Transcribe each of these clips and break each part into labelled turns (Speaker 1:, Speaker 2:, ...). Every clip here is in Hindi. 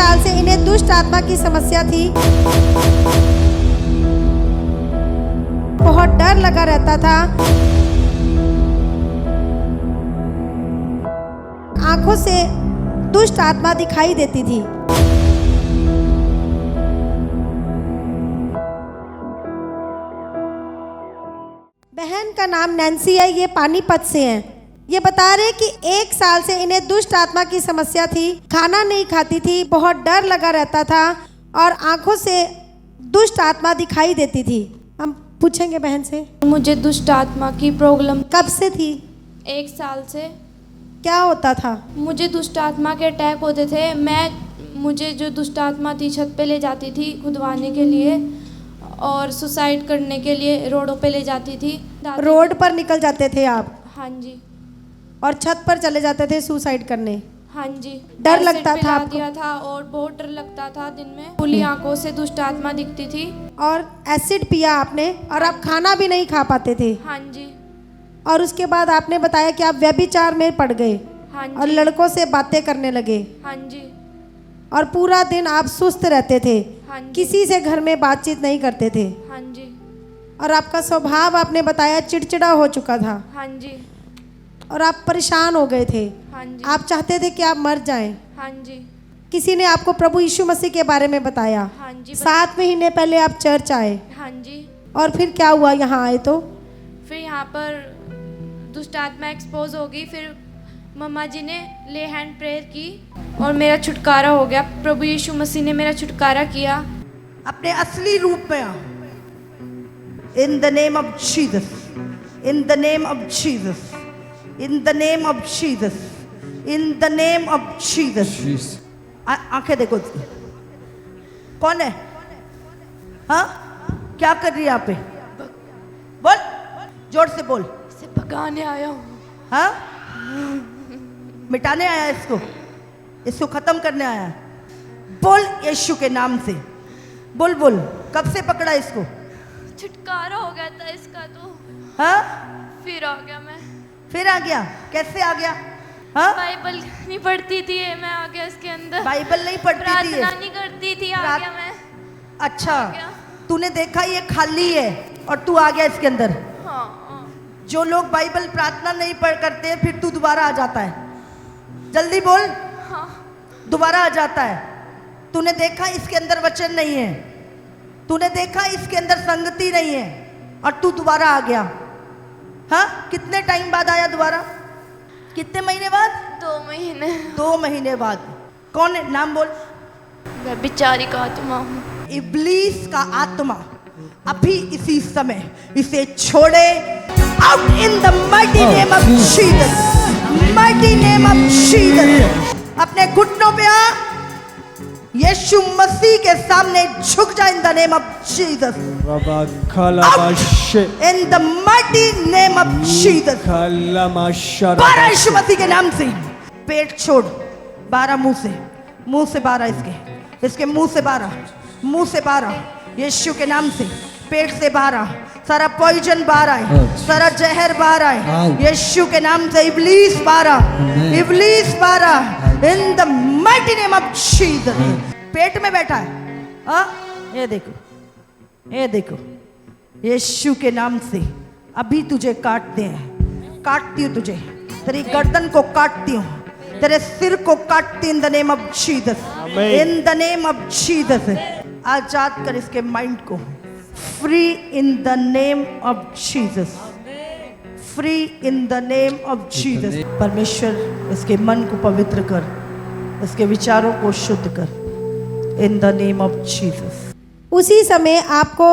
Speaker 1: साल से इन्हें दुष्ट आत्मा की समस्या थी। बहुत डर लगा रहता था। आंखों से दुष्ट आत्मा दिखाई देती थी। बहन का नाम नैन्सी है, ये पानीपत से हैं। ये बता रहे कि 1 साल से इन्हें दुष्ट आत्मा की समस्या थी। खाना नहीं खाती थी, बहुत डर लगा रहता था और आंखों से दुष्ट आत्मा दिखाई देती थी। हम पूछेंगे बहन से।
Speaker 2: मुझे दुष्ट आत्मा की प्रॉब्लम
Speaker 1: कब से थी?
Speaker 2: 1 साल से।
Speaker 1: क्या होता था?
Speaker 2: मुझे दुष्ट आत्मा के अटैक होते थे। मुझे जो दुष्ट आत्मा थी छत पे ले जाती थी खुदवाने के लिए और सुसाइड करने के लिए रोडों पे ले जाती थी।
Speaker 1: रोड पर निकल जाते थे आप?
Speaker 2: हाँ जी।
Speaker 1: और छत पर चले जाते थे सुसाइड करने?
Speaker 2: हाँ जी।
Speaker 1: डर लगता
Speaker 2: एसिड
Speaker 1: था
Speaker 2: पिला
Speaker 1: आपको?
Speaker 2: दिया था और बहुत डर लगता था। दिन में खुली आंखों से दुष्ट आत्मा दिखती थी।
Speaker 1: और एसिड पिया आपने और आप खाना भी नहीं खा पाते थे?
Speaker 2: हाँ जी।
Speaker 1: और उसके बाद आपने बताया कि आप व्यभिचार में पड़ गए।
Speaker 2: हाँ जी।
Speaker 1: और लड़कों से बातें करने लगे।
Speaker 2: हाँ जी।
Speaker 1: और पूरा दिन आप सुस्त रहते थे।
Speaker 2: हाँ जी।
Speaker 1: किसी से घर में बातचीत नहीं करते थे।
Speaker 2: हाँ जी।
Speaker 1: और आपका स्वभाव आपने बताया चिड़चिड़ा हो चुका था।
Speaker 2: हाँ जी।
Speaker 1: और आप परेशान हो गए थे।
Speaker 2: हाँ जी।
Speaker 1: आप चाहते थे कि आप मर जाएं।
Speaker 2: हाँ जी।
Speaker 1: किसी ने आपको प्रभु यीशु मसीह के बारे में बताया।
Speaker 2: हाँ जी।
Speaker 1: 7 महीने पहले आप चर्च आए।
Speaker 2: हाँ जी।
Speaker 1: और फिर क्या हुआ यहाँ आए तो?
Speaker 2: फिर यहाँ पर दुष्ट आत्मा एक्सपोज हो गई। फिर मम्मा जी ने ले हैंड प्रेयर की और मेरा छुटकारा हो गया। प्रभु यीशु मसीह ने मेरा छुटकारा किया।
Speaker 3: अपने असली रूप में आ। In the name of Jesus, in the name of Jesus, in the name of Jesus, in the name of Jesus. आंखें देखो उसकी। कौन है? हाँ, क्या कर रही है यहाँ पे? बोल, जोर से बोल।
Speaker 2: इसे भगाने आया हूँ।
Speaker 3: हाँ, मिटाने आया इसको, इसको खत्म करने आया। बोल यीशु के नाम से बोल। बोल, कब से पकड़ा इसको?
Speaker 2: छुटकारा हो गया था इसका तो।
Speaker 3: हाँ,
Speaker 2: फिर आ गया मैं।
Speaker 3: फिर आ गया? कैसे आ गया? हाँ,
Speaker 2: बाइबल नहीं पढ़ती थी मैं, आ गया इसके अंदर।
Speaker 3: बाइबल नहीं पढ़ती थी ये?
Speaker 2: प्रार्थना नहीं करती थी, आ गया मैं।
Speaker 3: अच्छा,
Speaker 2: आ गया।
Speaker 3: तूने देखा ये खाली है और तू आ गया इसके अंदर।
Speaker 2: हाँ, हाँ।
Speaker 3: जो लोग बाइबल प्रार्थना नहीं पढ़ करते फिर तू दोबारा आ जाता है। जल्दी बोल।
Speaker 2: हाँ।
Speaker 3: दोबारा आ जाता है। तूने देखा इसके अंदर वचन नहीं है, तूने देखा इसके अंदर संगति नहीं है और तू दोबारा आ गया। हाँ, कितने टाइम बाद आया दोबारा? कितने महीने बाद?
Speaker 2: 2 महीने।
Speaker 3: 2 महीने बाद। कौन है? नाम बोल।
Speaker 2: मैं बेचारी का आत्मा हूँ।
Speaker 3: इब्लीस का आत्मा अभी इसी समय इसे छोड़े। Out in the mighty name of Jesus, mighty name of Jesus. अपने घुटनों पे आ, यीशु मसीह के सामने झुक जा। इन the name of Jesus, in the mighty name of Jesus. 12 यीशु मसीह के नाम से पेट छोड़। 12 मुंह से 12 इसके मुंह से 12, मुंह से 12 यीशु के नाम से। पेट से 12 सारा पॉइजन बाहर आए, सारा जहर बाहर आए यीशु के नाम से। इब्लीस 12, इब्लीस 12 in the mighty name of Jesus. पेट में बैठा है। हाँ, ये देखो, ये देखो, यीशु के नाम से अभी तुझे काटते हैं। काटती हूँ तुझे, तेरी गर्दन को काटती हूँ, तेरे सिर को काटती। In the name of Jesus, in the name of Jesus. आजाद कर इसके माइंड को। Free in the name of Jesus, free in the name of Jesus. परमेश्वर इसके मन को पवित्र कर, इसके विचारों को शुद्ध कर। इन द नेम ऑफ जीसस।
Speaker 1: उसी समय आपको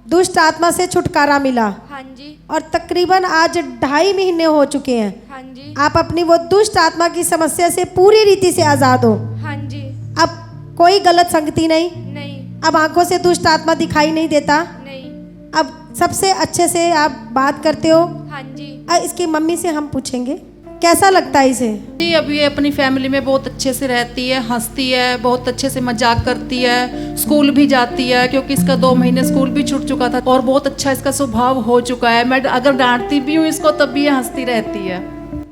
Speaker 1: दुष्ट आत्मा से छुटकारा मिला।
Speaker 2: हाँ जी।
Speaker 1: और तकरीबन आज 2.5 महीने हो चुके हैं।
Speaker 2: हाँ जी।
Speaker 1: आप अपनी वो दुष्ट आत्मा की समस्या से पूरी रीति से आजाद हो।
Speaker 2: हाँ जी।
Speaker 1: अब कोई गलत संगति नहीं।
Speaker 2: नहीं।
Speaker 1: अब आंखों से दुष्ट आत्मा दिखाई नहीं देता।
Speaker 2: नहीं।
Speaker 1: अब सबसे अच्छे से आप बात करते हो।
Speaker 2: हाँ जी।
Speaker 1: इसकी मम्मी से हम पूछेंगे कैसा लगता है इसे?
Speaker 4: जी, अब ये अपनी फैमिली में बहुत अच्छे से रहती है, हंसती है, बहुत अच्छे से मजाक करती है, स्कूल भी जाती है क्योंकि इसका 2 महीने स्कूल भी छूट चुका था और बहुत अच्छा इसका स्वभाव हो चुका है। मैं अगर डांटती भी हूँ इसको तब भी ये हंसती रहती है।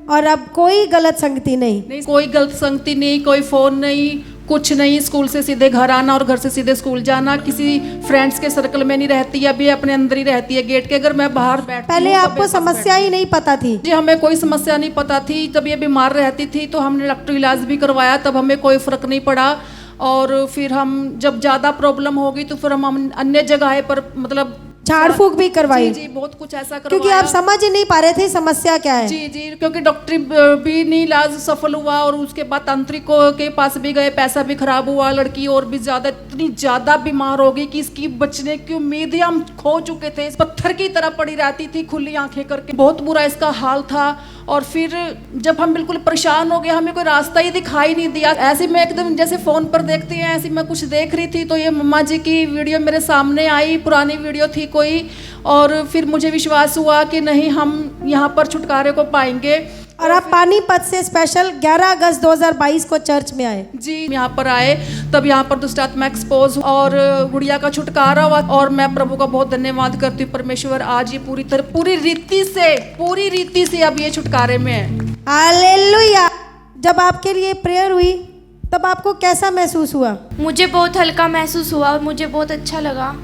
Speaker 1: और अब कोई गलत संगति नहीं?
Speaker 4: नहीं, कोई गलत संगति नहीं, कोई फोन नहीं, कुछ नहीं, स्कूल से सीधे घर आना और घर से सीधे स्कूल जाना, किसी फ्रेंड्स के सर्कल में नहीं रहती है, अभी अपने अंदर ही रहती है गेट के। अगर मैं बाहर बैठती
Speaker 1: पहले
Speaker 4: हूँ,
Speaker 1: आपको समस्या ही नहीं पता थी?
Speaker 4: जी हमें कोई समस्या नहीं पता थी। जब ये बीमार रहती थी तो हमने डॉक्टर इलाज भी करवाया, तब हमें कोई फर्क नहीं पड़ा। और फिर हम जब ज़्यादा प्रॉब्लम होगी तो फिर हम अन्य जगह पर मतलब
Speaker 1: झाड़ फूक भी करवाई?
Speaker 4: जी बहुत कुछ ऐसा करवाया,
Speaker 1: क्योंकि आप समझ ही नहीं पा रहे थे समस्या क्या है।
Speaker 4: जी जी, क्योंकि डॉक्टरी भी नहीं इलाज सफल हुआ और उसके बाद तांत्रिकों के पास भी गए, पैसा भी खराब हुआ। लड़की और भी ज्यादा, इतनी ज्यादा बीमार हो गई कि इसकी बचने की उम्मीद ही हम खो चुके थे। इस पत्थर की तरह पड़ी रहती थी खुली आंखें करके, बहुत बुरा इसका हाल था। और फिर जब हम बिल्कुल परेशान हो गए, हमें कोई रास्ता ही दिखाई नहीं दिया। ऐसे मैं एकदम जैसे फोन पर देखते हैं ऐसे मैं कुछ देख रही थी तो ये मम्मा जी की वीडियो मेरे सामने आई, पुरानी वीडियो थी कोई, और फिर मुझे विश्वास हुआ कि नहीं हम यहाँ पर छुटकारे को पाएंगे।
Speaker 1: और आप पानीपत से स्पेशल 11 अगस्त 2022 को चर्च में आए?
Speaker 4: जी यहाँ पर आए, तब यहाँ पर दुष्ट आत्मा एक्सपोज और गुड़िया का छुटकारा हुआ। और मैं प्रभु का बहुत धन्यवाद करती हूँ, परमेश्वर आज ये पूरी रीति से अब ये छुटकारे में है।
Speaker 1: हालेलुया। जब आपके लिए प्रेयर हुई तब आपको कैसा महसूस हुआ?
Speaker 2: मुझे बहुत हल्का महसूस हुआ और मुझे बहुत अच्छा लगा।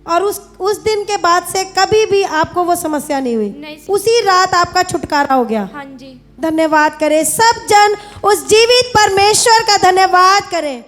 Speaker 1: और उस दिन के बाद से कभी भी आपको वो समस्या नहीं हुई?
Speaker 2: नहीं।
Speaker 1: उसी रात आपका छुटकारा हो गया?
Speaker 2: हाँ जी।
Speaker 1: धन्यवाद करें सब जन, उस जीवित परमेश्वर का धन्यवाद करें।